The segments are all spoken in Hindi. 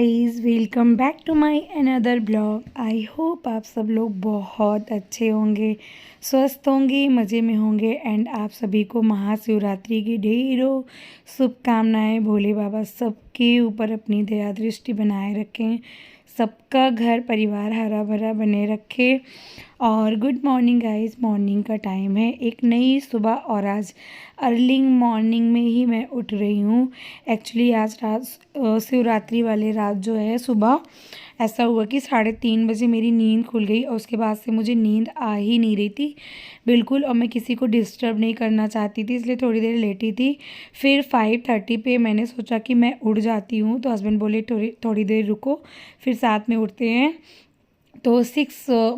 Guys, welcome back to my another blog. I hope आप सब लोग बहुत अच्छे होंगे, स्वस्थ होंगे, मज़े में होंगे एंड आप सभी को महाशिवरात्रि की ढेरों शुभकामनाएं। भोले बाबा सबके ऊपर अपनी दया दृष्टि बनाए रखें, सबका घर परिवार हरा भरा बने रखे। और गुड मॉर्निंग गाइस, मॉर्निंग का टाइम है, एक नई सुबह और आज अर्लिंग मॉर्निंग में ही मैं उठ रही हूँ। एक्चुअली आज रात शिवरात्रि वाले रात जो है सुबह ऐसा हुआ कि 3:30 बजे मेरी नींद खुल गई और उसके बाद से मुझे नींद आ ही नहीं रही थी बिल्कुल, और मैं किसी को डिस्टर्ब नहीं करना चाहती थी, इसलिए थोड़ी देर लेटी थी। फिर 5:30 पे मैंने सोचा कि मैं उठ जाती हूँ, तो हस्बैंड बोले थोड़ी देर रुको, फिर साथ में उठते हैं। तो 6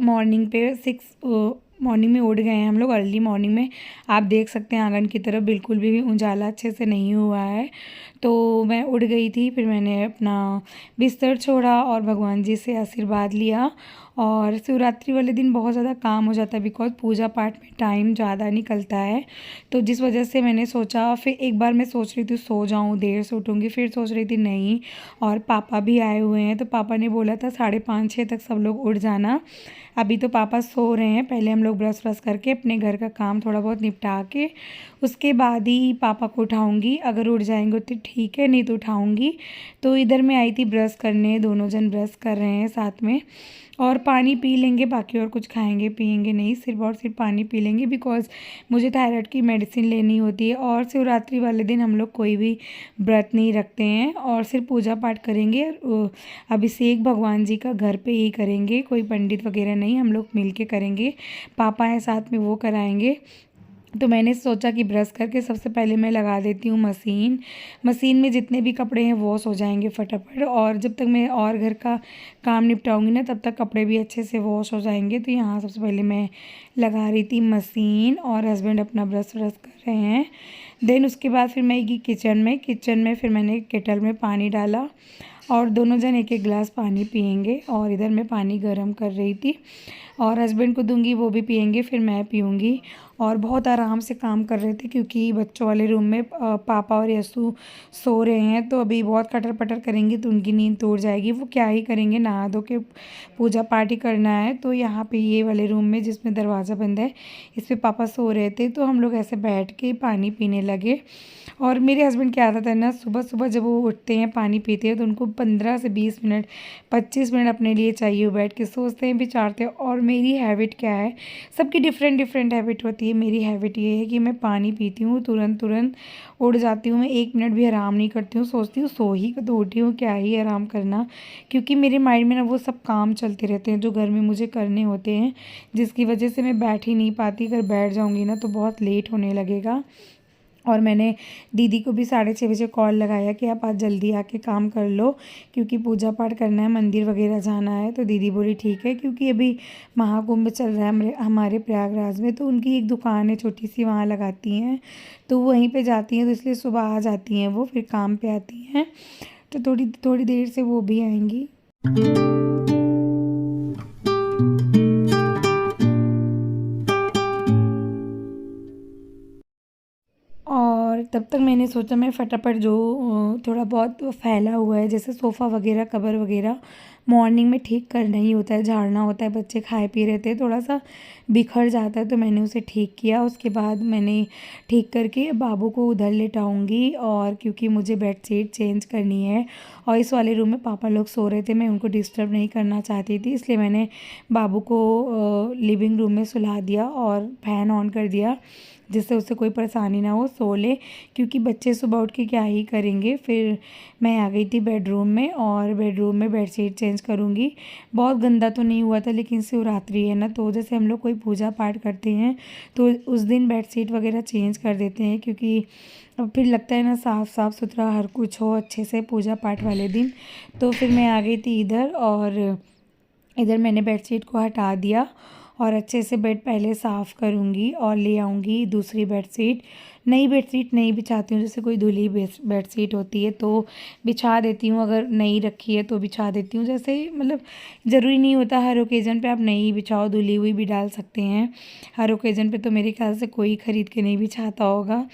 मॉर्निंग में उठ गए हैं हम लोग, अर्ली मॉर्निंग में। आप देख सकते हैं आंगन की तरफ बिल्कुल भी उजाला अच्छे से नहीं हुआ है। तो मैं उठ गई थी, फिर मैंने अपना बिस्तर छोड़ा और भगवान जी से आशीर्वाद लिया। और शिवरात्रि वाले दिन बहुत ज़्यादा काम हो जाता है बिकॉज पूजा पाठ में टाइम ज़्यादा निकलता है, तो जिस वजह से मैंने सोचा, फिर एक बार मैं सोच रही थी सो जाऊँ, देर से उठूँगी, फिर सोच रही थी नहीं। और पापा भी आए हुए हैं, तो पापा ने बोला था 5:30-6 तक सब लोग उठ जाना। अभी तो पापा सो रहे हैं, पहले हम लोग ब्रश व्रश करके अपने घर का काम थोड़ा बहुत निपटा के उसके बाद ही पापा को उठाऊंगी। अगर उठ जाएंगे तो ठीक है, नहीं तो उठाऊंगी। तो इधर मैं आई थी ब्रश करने, दोनों जन ब्रश कर रहे हैं साथ में, और पानी पी लेंगे, बाकी और कुछ खाएंगे पिएंगे नहीं, सिर्फ और सिर्फ पानी पी लेंगे बिकॉज़ मुझे थायराइड की मेडिसिन लेनी होती है। और शिवरात्रि वाले दिन हम लोग कोई भी व्रत नहीं रखते हैं और सिर्फ पूजा पाठ करेंगे। अभिषेक भगवान जी का घर पे ही करेंगे, कोई पंडित वगैरह नहीं, हम लोग मिल के करेंगे। पापा हैं साथ में, वो कराएंगे। तो मैंने सोचा कि ब्रश करके सबसे पहले मैं लगा देती हूँ मशीन में जितने भी कपड़े हैं वॉश हो जाएंगे फटाफट, और जब तक मैं और घर का काम निपटाऊंगी ना तब तक कपड़े भी अच्छे से वॉश हो जाएंगे। तो यहाँ सबसे पहले मैं लगा रही थी मशीन और हस्बैंड अपना ब्रश व्रश कर रहे हैं। देन उसके बाद फिर मैं गई किचन में फिर मैंने केटल में पानी डाला और दोनों जन एक एक गिलास पानी पियेंगे। और इधर मैं पानी गर्म कर रही थी और हस्बैंड को दूंगी, वो भी पियेंगे, फिर मैं पीऊँगी। और बहुत आराम से काम कर रहे थे क्योंकि बच्चों वाले रूम में पापा और यसु सो रहे हैं, तो अभी बहुत कटर पटर करेंगी तो उनकी नींद टूट जाएगी। वो क्या ही करेंगे, नहा धो के पूजा पाठ ही करना है। तो यहाँ पे ये वाले रूम में जिसमें दरवाज़ा बंद है, इस पर पापा सो रहे थे, तो हम लोग ऐसे बैठ के पानी पीने लगे। और मेरे हस्बैंड की आदत है ना, सुबह सुबह जब वो उठते हैं पानी पीते हैं तो उनको 15 से 20 मिनट 25 मिनट अपने लिए चाहिए, बैठ के सोचते हैं, विचारते हैं। और मेरी हैबिट क्या है, सबकी डिफरेंट डिफरेंट हैबिट होती है, मेरी हैबिट ये है कि मैं पानी पीती हूँ तुरंत उठ जाती हूँ। मैं 1 मिनट भी आराम नहीं करती हूँ, सोचती हूँ सो ही तो उठी हूँ, क्या ही आराम करना। क्योंकि मेरे माइंड में ना वो सब काम चलते रहते हैं जो घर में मुझे करने होते हैं, जिसकी वजह से मैं बैठ ही नहीं पाती। अगर बैठ जाऊँगी ना तो बहुत लेट होने लगेगा। और मैंने दीदी को भी 6:30 बजे कॉल लगाया कि आप आज जल्दी आके काम कर लो क्योंकि पूजा पाठ करना है, मंदिर वगैरह जाना है। तो दीदी बोली ठीक है, क्योंकि अभी महाकुंभ चल रहा है हमारे प्रयागराज में, तो उनकी एक दुकान है छोटी सी, वहाँ लगाती हैं, तो वहीं पे जाती हैं, तो इसलिए सुबह आ जाती हैं वो, फिर काम पे आती हैं। तो थोड़ी थोड़ी देर से वो भी आएंगी। और तब तक मैंने सोचा मैं फटाफट जो थोड़ा बहुत फैला हुआ है जैसे सोफ़ा वगैरह कवर वगैरह मॉर्निंग में ठीक करना ही होता है, झाड़ना होता है, बच्चे खाए पी रहे थे, थोड़ा सा बिखर जाता है, तो मैंने उसे ठीक किया। उसके बाद मैंने ठीक करके बाबू को उधर लेटाऊंगी, और क्योंकि मुझे बेडशीट चेंज करनी है और इस वाले रूम में पापा लोग सो रहे थे, मैं उनको डिस्टर्ब नहीं करना चाहती थी, इसलिए मैंने बाबू को लिविंग रूम में सुला दिया और फ़ैन ऑन कर दिया जिससे उससे कोई परेशानी ना हो, सो ले, क्योंकि बच्चे सुबह उठ के क्या ही करेंगे। फिर मैं आ गई थी बेडरूम में और बेडरूम में बेडशीट चेंज करूँगी। बहुत गंदा तो नहीं हुआ था, लेकिन शिवरात्रि है ना, तो जैसे हम लोग कोई पूजा पाठ करते हैं तो उस दिन बेडशीट वगैरह चेंज कर देते हैं, क्योंकि अब फिर लगता है ना साफ़ साफ़ सुथरा हर कुछ हो अच्छे से पूजा पाठ वाले दिन। तो फिर मैं आ गई थी इधर, और इधर मैंने बेडशीट को हटा दिया और अच्छे से बेड पहले साफ़ करूँगी और ले आऊँगी दूसरी बेडशीट। नई बेडशीट नहीं बिछाती हूँ, जैसे कोई धुली बेडशीट होती है तो बिछा देती हूँ, अगर नई रखी है तो बिछा देती हूँ। जैसे मतलब ज़रूरी नहीं होता हर ओकेज़न पे आप नई बिछाओ, धुली हुई भी डाल सकते हैं। हर ओकेज़न पे तो मेरे ख्याल से कोई ख़रीद के नहीं बिछाता होगा।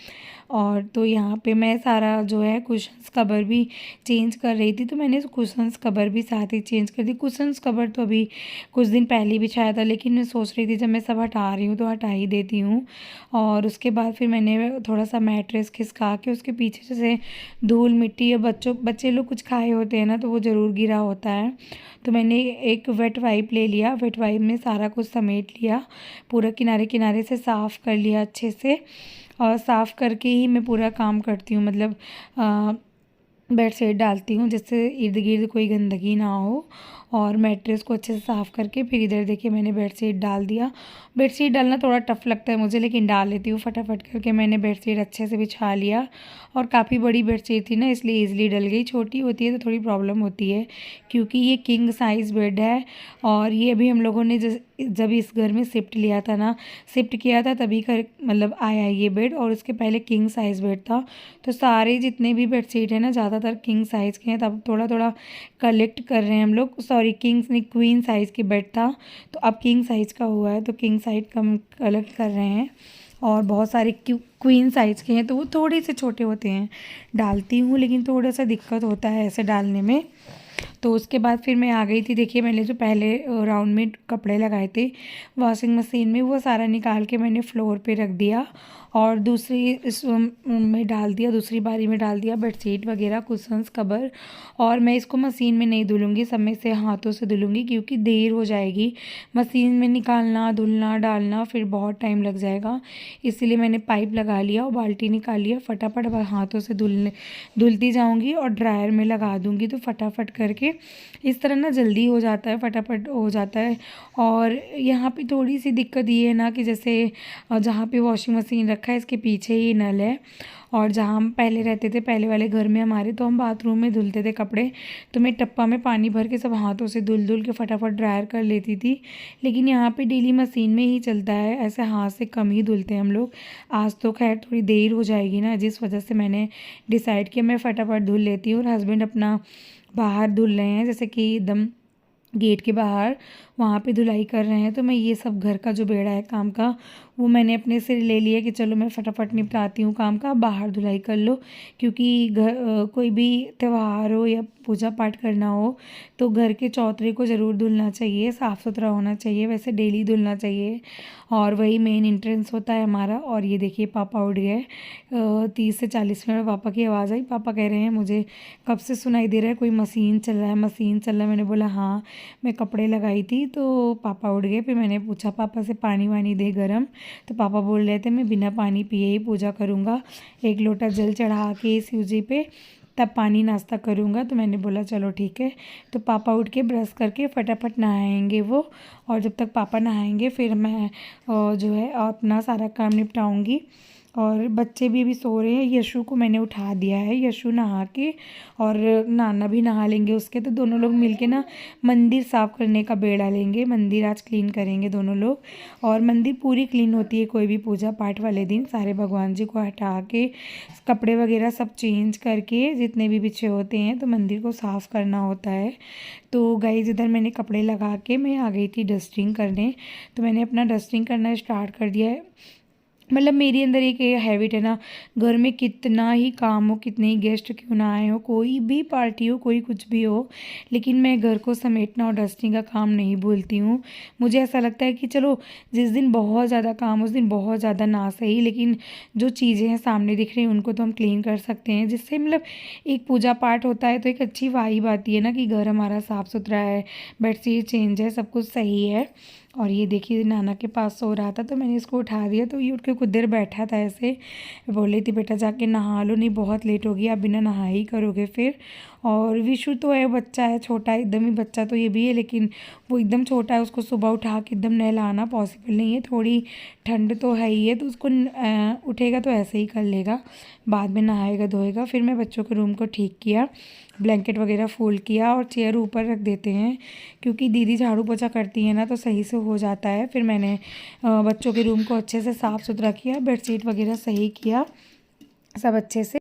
और तो यहाँ पे मैं सारा जो है कुशन्स कवर भी चेंज कर रही थी, तो मैंने कुशन्स कवर भी साथ ही चेंज कर दी। कुशन्स कवर तो अभी कुछ दिन पहले ही बिछाया था, लेकिन मैं सोच रही थी जब मैं सब हटा रही हूँ तो हटा ही देती हूँ। और उसके बाद फिर मैंने थोड़ा सा मैट्रेस खिसका के उसके पीछे जैसे धूल मिट्टी या बच्चे लोग कुछ खाए होते हैं ना, तो वो ज़रूर गिरा होता है। तो मैंने एक वेट वाइप ले लिया, वेट वाइप में सारा कुछ समेट लिया, पूरा किनारे किनारे से साफ़ कर लिया अच्छे से। और साफ़ करके ही मैं पूरा काम करती हूँ, मतलब बेडशीट डालती हूँ जिससे इर्द गिर्द कोई गंदगी ना हो। और मैट्रेस को अच्छे से साफ़ करके फिर इधर देखिए मैंने बेडशीट डाल दिया। बेडशीट डालना थोड़ा टफ़ लगता है मुझे, लेकिन डाल लेती हूँ फटाफट करके। मैंने बेडशीट अच्छे से बिछा लिया, और काफ़ी बड़ी बेडशीट थी ना, इसलिए ईज़िली डल गई। छोटी होती है तो थोड़ी प्रॉब्लम होती है, क्योंकि ये किंग साइज़ बेड है। और ये अभी हम लोगों ने जब इस घर में शिफ्ट किया था तभी कर मतलब आया ये बेड, और उसके पहले किंग साइज़ बेड था। तो सारे जितने भी बेडशीट हैं ना, ज़्यादातर किंग साइज़ के हैं। तब थोड़ा थोड़ा कलेक्ट कर रहे हैं हम लोग, सॉरी किंग्स नहीं, क्वीन साइज़ की बेड था, तो अब किंग साइज़ का हुआ है, तो किंग साइज़ कम कलेक्ट कर रहे हैं। और बहुत सारे क्वीन साइज़ के हैं, तो वो थोड़े से छोटे होते हैं, डालती हूँ लेकिन थोड़ा सा दिक्कत होता है ऐसे डालने में। तो उसके बाद फिर मैं आ गई थी। देखिए मैंने जो पहले राउंड में कपड़े लगाए थे वॉशिंग मशीन में, वो सारा निकाल के मैंने फ्लोर पे रख दिया, और दूसरी इस में डाल दिया, दूसरी बारी में डाल दिया बेडशीट वगैरह, कुशन्स कवर। और मैं इसको मशीन में नहीं धुलूँगी, सब में से हाथों से धुलूँगी, क्योंकि देर हो जाएगी मशीन में निकालना धुलना डालना, फिर बहुत टाइम लग जाएगा। इसीलिए मैंने पाइप लगा लिया और बाल्टी निकाल लिया, फटाफट हाथों से धुलती जाऊँगी और ड्रायर में लगा दूँगी, तो फटाफट करके इस तरह ना जल्दी हो जाता है, फटाफट हो जाता है। और यहाँ पे थोड़ी सी दिक्कत ये है ना कि जैसे जहाँ पे वॉशिंग मशीन रखा है इसके पीछे ही नल है, और जहाँ हम पहले रहते थे पहले वाले घर में हमारे, तो हम बाथरूम में धुलते थे कपड़े, तो मैं टप्पा में पानी भर के सब हाथों से धुल धुल के फटाफट ड्रायर कर लेती थी। लेकिन यहाँ पे डेली मशीन में ही चलता है, ऐसे हाथ से कम ही धुलते हैं हम लोग। आज तो खैर थोड़ी देर हो जाएगी ना, जिस वजह से मैंने डिसाइड किया मैं फटाफट धुल लेती हूँ। और हस्बैंड अपना बाहर धुल रहे हैं, जैसे कि एकदम गेट के बाहर वहाँ पे धुलाई कर रहे हैं। तो मैं ये सब घर का जो बेड़ा है काम का, वो मैंने अपने से ले लिया कि चलो मैं फटाफट निपटाती हूँ काम का, बाहर धुलाई कर लो। क्योंकि कोई भी त्यौहार हो या पूजा पाठ करना हो तो घर के चौतरे को ज़रूर धुलना चाहिए, साफ़ सुथरा होना चाहिए, वैसे डेली धुलना चाहिए। और वही मेन एंट्रेंस होता है हमारा। और ये देखिए पापा उठ गए, 30 से 40 मिनट पापा की आवाज़ आई। पापा कह रहे हैं मुझे कब से सुनाई दे रहा है कोई मशीन चल रहा है, मशीन चल रहा है। मैंने बोला हाँ मैं कपड़े लगाई थी। तो पापा उठ गए। फिर मैंने पूछा पापा से पानी वानी दे गरम, तो पापा बोल रहे थे मैं बिना पानी पिए ही पूजा करूँगा, 1 लोटा जल चढ़ा के शिव जी पे तब पानी नाश्ता करूँगा। तो मैंने बोला चलो ठीक है। तो पापा उठ के ब्रश करके फटाफट नहाएंगे वो, और जब तक पापा नहाएंगे फिर मैं जो है अपना सारा काम निपटाऊँगी। और बच्चे भी अभी सो रहे हैं। यशु को मैंने उठा दिया है, यशु नहा के, और नाना भी नहा लेंगे उसके, तो दोनों लोग मिलके ना मंदिर साफ़ करने का बेड़ा लेंगे। मंदिर आज क्लीन करेंगे दोनों लोग। और मंदिर पूरी क्लीन होती है कोई भी पूजा पाठ वाले दिन, सारे भगवान जी को हटा के कपड़े वगैरह सब चेंज करके जितने भी बिछे होते हैं तो मंदिर को साफ़ करना होता है। तो गाइस इधर मैंने कपड़े लगा के मैं आ गई थी डस्टिंग करने। तो मैंने अपना डस्टिंग करना स्टार्ट कर दिया है। मतलब मेरे अंदर एक ये हैबिट है ना, घर में कितना ही काम हो, कितने ही गेस्ट क्यों ना आए हो, कोई भी पार्टी हो, कोई कुछ भी हो, लेकिन मैं घर को समेटना और डस्टिंग का काम नहीं भूलती हूँ। मुझे ऐसा लगता है कि चलो जिस दिन बहुत ज़्यादा काम, उस दिन बहुत ज़्यादा ना सही, लेकिन जो चीज़ें हैं सामने दिख रही हैं उनको तो हम क्लीन कर सकते हैं, जिससे मतलब एक पूजा पाठ होता है तो एक अच्छी वाइब आती है ना कि घर हमारा साफ़ सुथरा है, बेडशीट चेंज है, सब कुछ सही है। और ये देखिए नाना के पास सो रहा था तो मैंने इसको उठा दिया, तो ये उठ के कुछ देर बैठा था ऐसे। बोली थी बेटा जाके नहा लो, नहीं बहुत लेट हो गया, आप बिना नहाए ही करोगे फिर। और विशु तो है, बच्चा है छोटा है एकदम ही, बच्चा तो ये भी है लेकिन वो एकदम छोटा है, उसको सुबह उठा के एकदम नहलाना पॉसिबल नहीं है, थोड़ी ठंड तो है ही है, तो उसको उठेगा तो ऐसे ही कर लेगा, बाद में नहाएगा धोएगा। फिर मैं बच्चों के रूम को ठीक किया, ब्लैंकेट वगैरह फोल्ड किया, और चेयर ऊपर रख देते हैं क्योंकि दीदी झाड़ू पोछा करती है ना तो सही से हो जाता है। फिर मैंने बच्चों के रूम को अच्छे से साफ़ सुथरा किया, बेडशीट वगैरह सही किया सब अच्छे से।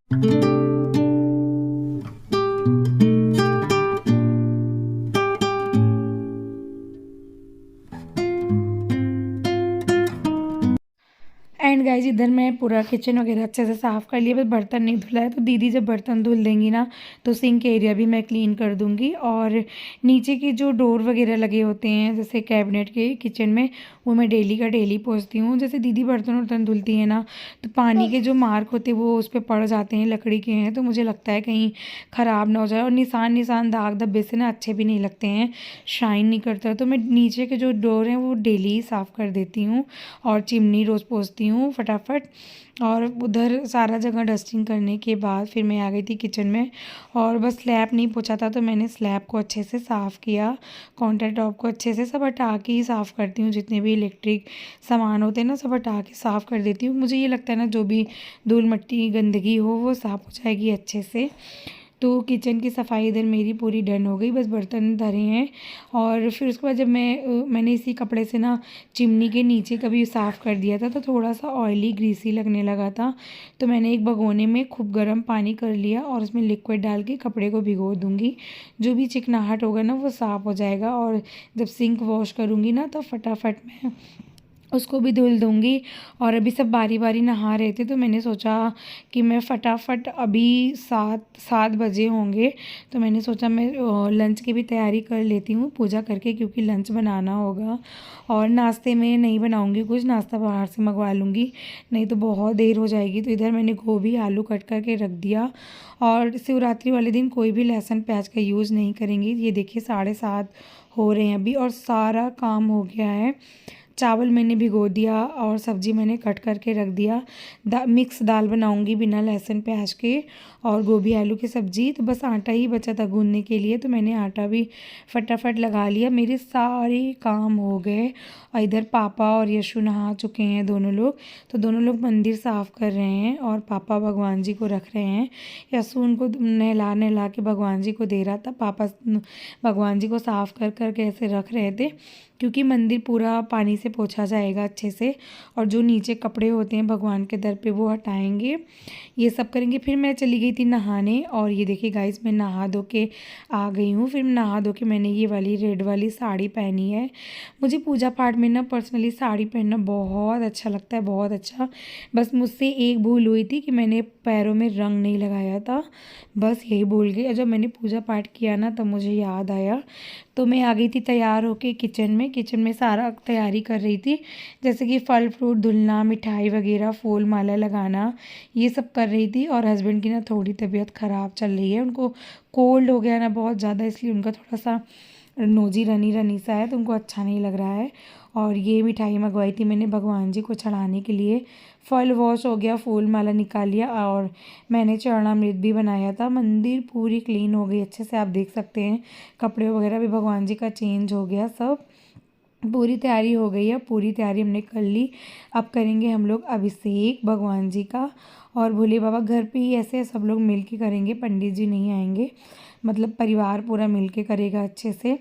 एंड गाइस इधर मैं पूरा किचन वगैरह अच्छे से साफ़ कर लिया, बस बर्तन नहीं धुला है। तो दीदी जब बर्तन धुल देंगी ना तो सिंक एरिया भी मैं क्लीन कर दूँगी। और नीचे के जो डोर वगैरह लगे होते हैं जैसे कैबिनेट के किचन में, वो मैं डेली का डेली पोंछती हूँ। जैसे दीदी बर्तन वर्तन धुलती हैं ना तो पानी के जो मार्क होते हैं वो उस पर पड़ जाते हैं, लकड़ी के हैं, तो मुझे लगता है कहीं ख़राब ना हो जाए। और निशान दाग धब्बे से ना अच्छे भी नहीं लगते हैं, शाइन नहीं करता। तो मैं नीचे के जो डोर हैं वो डेली साफ़ कर देती हूँ और चिमनी रोज़ पोंछती हूँ फटाफट। और उधर सारा जगह डस्टिंग करने के बाद फिर मैं आ गई थी किचन में, और बस स्लैब नहीं पोंछा था तो मैंने स्लैब को अच्छे से साफ़ किया, काउंटर टॉप को अच्छे से सब हटा के ही साफ़ करती हूँ। जितने भी इलेक्ट्रिक सामान होते हैं ना सब हटा के साफ़ कर देती हूँ। मुझे ये लगता है ना जो भी धूल मिट्टी गंदगी हो वो साफ़ हो जाएगी अच्छे से। तो किचन की सफ़ाई इधर मेरी पूरी डन हो गई, बस बर्तन धरे हैं। और फिर उसके बाद जब मैंने इसी कपड़े से ना चिमनी के नीचे कभी साफ़ कर दिया था तो थोड़ा सा ऑयली ग्रीसी लगने लगा था। तो मैंने एक भगोने में खूब गर्म पानी कर लिया और उसमें लिक्विड डाल के कपड़े को भिगो दूँगी। जो भी चिकनाहट होगा ना वो साफ़ हो जाएगा। और जब सिंक वॉश करूँगी ना तो फटाफट मैं उसको भी धुल दूँगी। और अभी सब बारी बारी नहा रहे थे तो मैंने सोचा कि मैं फटाफट, अभी 7 बजे होंगे, तो मैंने सोचा मैं लंच की भी तैयारी कर लेती हूँ पूजा करके, क्योंकि लंच बनाना होगा। और नाश्ते में नहीं बनाऊँगी कुछ, नाश्ता बाहर से मंगवा लूँगी, नहीं तो बहुत देर हो जाएगी। तो इधर मैंने गोभी आलू कट करके रख दिया। और शिवरात्रि वाले दिन कोई भी लहसुन प्याज का यूज़ नहीं करेंगे। ये देखिए 7:30 हो रहे हैं अभी और सारा काम हो गया है। चावल मैंने भिगो दिया और सब्ज़ी मैंने कट करके रख दिया। मिक्स दाल बनाऊंगी बिना लहसुन प्याज के, और गोभी आलू की सब्ज़ी। तो बस आटा ही बचा था गूंदने के लिए, तो मैंने आटा भी फटाफट लगा लिया। मेरे सारे काम हो गए। और इधर पापा और यशु नहा चुके हैं दोनों लोग, तो दोनों लोग मंदिर साफ़ कर रहे हैं और पापा भगवान जी को रख रहे हैं। यशु उनको नहला के भगवान जी को दे रहा था, पापा भगवान जी को साफ़ कर करके ऐसे रख रहे थे, क्योंकि मंदिर पूरा पानी से पोंछा जाएगा अच्छे से। और जो नीचे कपड़े होते हैं भगवान के दर पे वो हटाएंगे, ये सब करेंगे। फिर मैं चली गई थी नहाने, और ये देखिए गाइस मैं नहा धो के आ गई हूँ। फिर नहा धो के मैंने ये वाली रेड वाली साड़ी पहनी है। मुझे पूजा पाठ में ना पर्सनली साड़ी पहनना बहुत अच्छा लगता है, बहुत अच्छा। बस मुझसे एक भूल हुई थी कि मैंने पैरों में रंग नहीं लगाया था, बस यही भूल गई। और जब मैंने पूजा पाठ किया ना तब मुझे याद आया, तो मैं आ गई थी तैयार होके किचन में सारा तैयारी कर रही थी, जैसे कि फल फ्रूट धुलना, मिठाई वगैरह, फूल माला लगाना, ये सब कर रही थी। और हस्बैंड की ना थोड़ी तबीयत ख़राब चल रही है, उनको कोल्ड हो गया ना बहुत ज़्यादा, इसलिए उनका थोड़ा सा नोजी रनी सा है, तो उनको अच्छा नहीं लग रहा है। और ये मिठाई मंगवाई थी मैंने भगवान जी को चढ़ाने के लिए। फल वॉश हो गया, फूल माला निकाल लिया, और मैंने चरणामृत भी बनाया था। मंदिर पूरी क्लीन हो गई अच्छे से, आप देख सकते हैं। कपड़े वगैरह भी भगवान जी का चेंज हो गया, सब पूरी तैयारी हो गई है। पूरी तैयारी हमने कर ली। अब करेंगे हम लोग अभिषेक भगवान जी का, और भोले बाबा घर पे ही ऐसे सब लोग मिल के करेंगे, पंडित जी नहीं आएंगे, मतलब परिवार पूरा मिल के करेगा अच्छे से।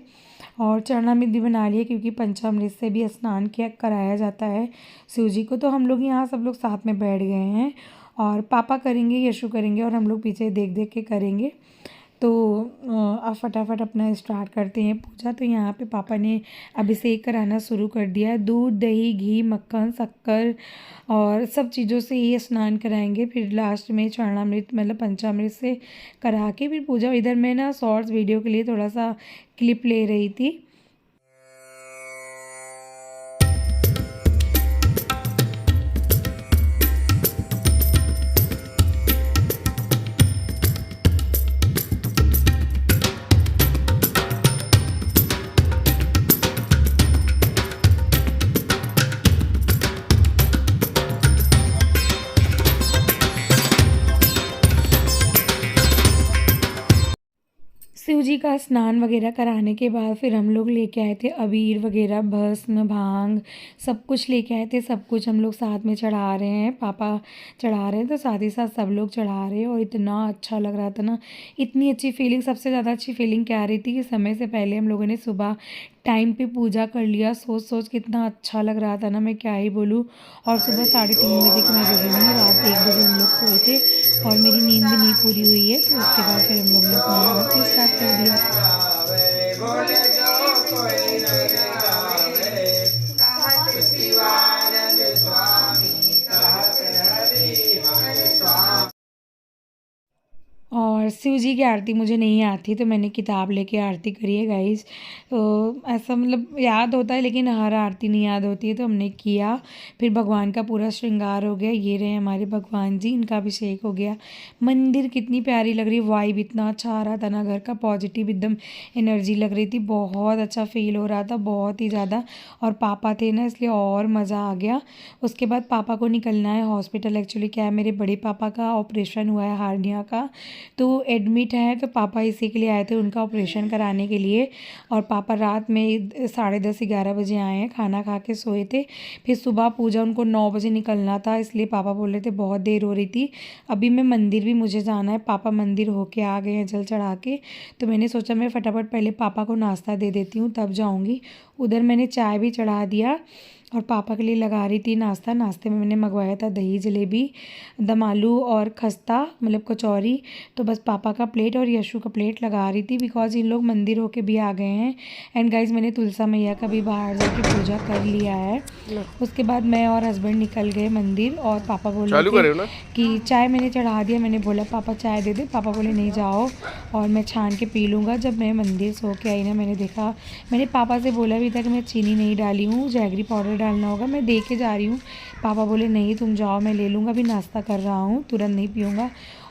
और चरणामृत भी बना लिया, क्योंकि पंचामृत से भी स्नान किया कराया जाता है शिव जी को। तो हम लोग यहाँ सब लोग साथ में बैठ गए हैं, और पापा करेंगे, यशु करेंगे, और हम लोग पीछे देख देख के करेंगे। तो अब फटाफट अपना स्टार्ट करते हैं पूजा। तो यहाँ पे पापा ने अभिषेक कराना शुरू कर दिया है। दूध, दही, घी, मक्खन, शक्कर और सब चीज़ों से ये स्नान कराएंगे। फिर लास्ट में चरणामृत मतलब पंचामृत से करा के फिर पूजा। इधर मैं ना शॉर्ट्स वीडियो के लिए थोड़ा सा क्लिप ले रही थी। शिव जी का स्नान वगैरह कराने के बाद फिर हम लोग लेके आए थे अबीर वगैरह, भस्म, भांग, सब कुछ लेके आए थे। सब कुछ हम लोग साथ में चढ़ा रहे हैं, पापा चढ़ा रहे हैं तो साथ ही साथ सब लोग चढ़ा रहे हैं। और इतना अच्छा लग रहा था ना, इतनी अच्छी फीलिंग। सबसे ज़्यादा अच्छी फीलिंग क्या आ रही थी कि समय से पहले हम लोगों ने सुबह टाइम पे पूजा कर लिया। सोच कितना अच्छा लग रहा था ना, मैं क्या ही बोलूँ। और सुबह 3:30 बजे की मैं जगी हूँ, रात 1 बजे हम लोग सोए थे, और मेरी नींद भी नहीं पूरी हुई है। तो उसके बाद फिर हम लोग ने अपनी आरती स्टार्ट कर दिया। शिव जी की आरती मुझे नहीं आती, तो मैंने किताब लेके आरती करी है गाइस। तो ऐसा मतलब याद होता है, लेकिन हर आरती नहीं याद होती है, तो हमने किया। फिर भगवान का पूरा श्रृंगार हो गया। ये रहे हमारे भगवान जी, इनका अभिषेक हो गया। मंदिर कितनी प्यारी लग रही, वाइब इतना अच्छा आ रहा था ना, घर का पॉजिटिव एकदम एनर्जी लग रही थी, बहुत अच्छा फील हो रहा था, बहुत ही ज़्यादा। और पापा थे ना, इसलिए और मज़ा आ गया। उसके बाद पापा को निकलना है हॉस्पिटल। एक्चुअली क्या है, मेरे बड़े पापा का ऑपरेशन हुआ है हार्निया का, तो एडमिट है। तो पापा इसी के लिए आए थे, उनका ऑपरेशन कराने के लिए। और पापा रात में 10:30-11 बजे आए हैं, खाना खा के सोए थे। फिर सुबह पूजा, उनको 9 बजे निकलना था, इसलिए पापा बोल रहे थे बहुत देर हो रही थी। अभी मैं मंदिर भी मुझे जाना है, पापा मंदिर होके आ गए हैं जल चढ़ा के। तो मैंने सोचा मैं फटाफट पहले पापा को नाश्ता दे देती हूँ, तब जाऊँगी। उधर मैंने चाय भी चढ़ा दिया और पापा के लिए लगा रही थी नाश्ता। नाश्ते में मैंने मंगवाया था दही जलेबी, दम आलू और खस्ता, मतलब कचौरी। तो बस पापा का प्लेट और यशु का प्लेट लगा रही थी, बिकॉज इन लोग मंदिर होके भी आ गए हैं। एंड गाइज मैंने तुलसा मैया का भी बाहर जाके पूजा कर लिया है। उसके बाद मैं और हस्बैंड निकल गए मंदिर, और पापा बोल रहे थे कि चाय मैंने चढ़ा दिया। मैंने बोला पापा चाय दे दे, पापा बोले नहीं जाओ और मैं छान के पी लूँगा। जब मैं मंदिर सो के आई ना, मैंने देखा, मैंने पापा से बोला भी था कि मैं चीनी नहीं डाली हूँ, जैगरी पाउडर डालना होगा, मैं दे के जा रही हूँ। पापा बोले नहीं तुम जाओ, मैं ले लूँगा, अभी नाश्ता कर रहा हूँ, तुरंत नहीं पीऊँगा।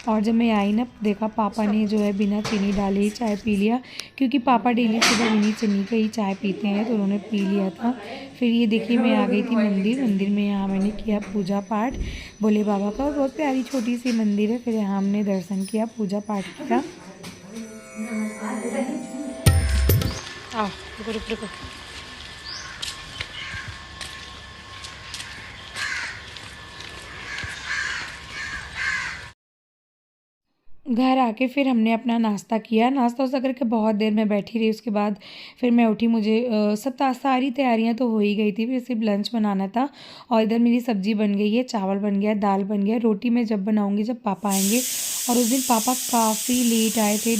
और जब मैं आई ना, देखा पापा ने जो है बिना चीनी डाले ही चाय पी लिया, क्योंकि पापा डेली सुबह बिना चीनी का ही चाय पीते हैं, तो उन्होंने पी लिया था। फिर ये देखिए मैं आ गई थी मंदिर। मंदिर में यहाँ मैंने किया पूजा पाठ भोले बाबा का, बहुत प्यारी छोटी सी मंदिर है। फिर यहाँ हमने दर्शन किया, पूजा पाठ किया। रुको रुको रुको। घर आके फिर हमने अपना नाश्ता किया। नाश्ता वास्ता करके बहुत देर मैं बैठी रही। उसके बाद फिर मैं उठी। मुझे सारी तैयारियां तो हो ही गई थी, फिर सिर्फ लंच बनाना था। और इधर मेरी सब्ज़ी बन गई है, चावल बन गया, दाल बन गया। रोटी मैं जब बनाऊंगी जब पापा आएंगे। और उस दिन पापा काफ़ी लेट आए थे,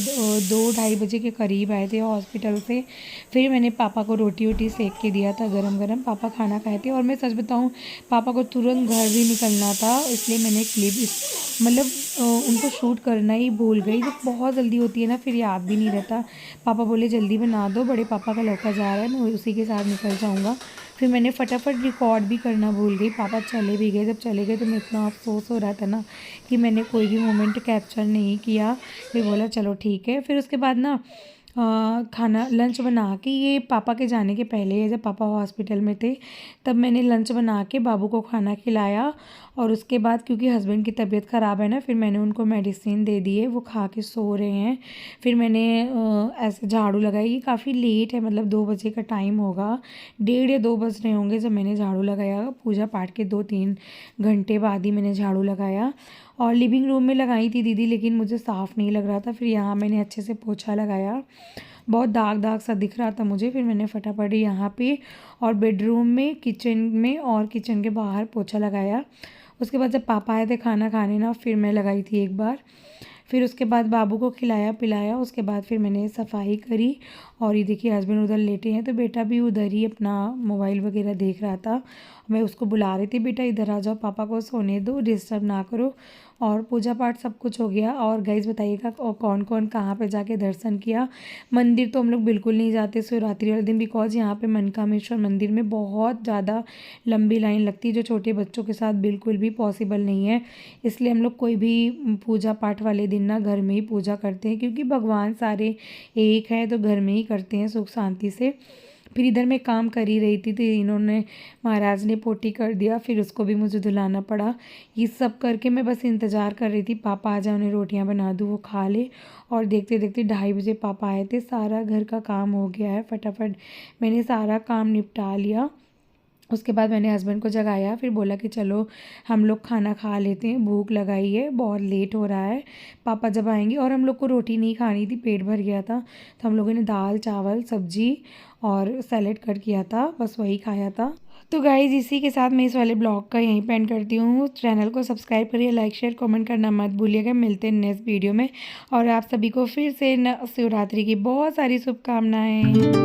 2-2:30 बजे के करीब आए थे हॉस्पिटल से। फिर मैंने पापा को रोटी वोटी सेक के दिया था गरम गरम। पापा खाना खाए थे। और मैं सच बताऊँ, पापा को तुरंत घर भी निकलना था, इसलिए मैंने क्लिप मतलब उनको शूट करना ही भूल गई। जब बहुत जल्दी होती है ना, फिर याद भी नहीं रहता। पापा बोले जल्दी बना दो, बड़े पापा का लड़का जा रहा है, मैं उसी के साथ निकल जाऊँगा। फिर मैंने फटाफट रिकॉर्ड भी करना भूल गई। पापा चले भी गए। जब चले गए तो मैं इतना अफसोस हो रहा था ना कि मैंने कोई भी मोमेंट कैप्चर नहीं किया। फिर बोला चलो ठीक है। फिर उसके बाद ना खाना लंच बना के, ये पापा के जाने के पहले है, जब पापा हॉस्पिटल में थे तब मैंने लंच बना के बाबू को खाना खिलाया। और उसके बाद क्योंकि हस्बैंड की तबीयत ख़राब है ना, फिर मैंने उनको मेडिसिन दे दी है, वो खा के सो रहे हैं। फिर मैंने ऐसे झाड़ू लगाई। ये काफ़ी लेट है, मतलब 2 बजे का टाइम होगा, 1:30 या 2 बज रहे होंगे जब मैंने झाड़ू लगाया। पूजा पाठ के 2-3 घंटे बाद ही मैंने झाड़ू लगाया। और लिविंग रूम में लगाई थी दीदी, लेकिन मुझे साफ़ नहीं लग रहा था। फिर यहाँ मैंने अच्छे से पोछा लगाया, बहुत दाग दाग सा दिख रहा था मुझे। फिर मैंने फटाफट यहाँ पे और बेडरूम में, किचन में और किचन के बाहर पोछा लगाया। उसके बाद जब पापा आए थे खाना खाने ना, फिर मैं लगाई थी एक बार। फिर उसके बाद बाबू को खिलाया पिलाया। उसके बाद फिर मैंने सफाई करी। और ये देखिए हस्बैंड उधर लेटे हैं, तो बेटा भी उधर ही अपना मोबाइल वगैरह देख रहा था। मैं उसको बुला रही थी, बेटा इधर आ जाओ, पापा को सोने दो, डिस्टर्ब ना करो। और पूजा पाठ सब कुछ हो गया। और गाइस बताइएगा कौन कौन कहाँ पे जाके दर्शन किया। मंदिर तो हम लोग बिल्कुल नहीं जाते शिवरात्रि वाले दिन, बिकॉज यहाँ पे मनकामेश्वर मंदिर में बहुत ज़्यादा लंबी लाइन लगती है, जो छोटे बच्चों के साथ बिल्कुल भी पॉसिबल नहीं है। इसलिए हम लोग कोई भी पूजा पाठ वाले दिन ना घर में ही पूजा करते हैं, क्योंकि भगवान सारे एक है, तो घर में ही करते हैं सुख शांति से। फिर इधर मैं काम कर ही रही थी, तो इन्होंने महाराज ने पोटी कर दिया, फिर उसको भी मुझे धुलाना पड़ा। ये सब करके मैं बस इंतज़ार कर रही थी पापा आ जाए, उन्हें रोटियां बना दूँ, वो खा ले। और देखते देखते 2:30 बजे पापा आए थे। सारा घर का काम हो गया है, फटाफट मैंने सारा काम निपटा लिया। उसके बाद मैंने हस्बैंड को जगाया, फिर बोला कि चलो हम लोग खाना खा लेते हैं, भूख लगाई है, बहुत लेट हो रहा है, पापा जब आएंगे। और हम लोग को रोटी नहीं खानी थी, पेट भर गया था, तो हम लोगों ने दाल चावल सब्जी और सैलेड कट किया था, बस वही खाया था। तो गाइज इसी के साथ मैं इस वाले ब्लॉग का यहीं पे एंड करती हूँ। चैनल को सब्सक्राइब करिए, लाइक शेयर कमेंट करना मत भूलिएगा। मिलते हैं नेक्स्ट वीडियो में। और आप सभी को फिर से शिवरात्रि की बहुत सारी शुभकामनाएँ।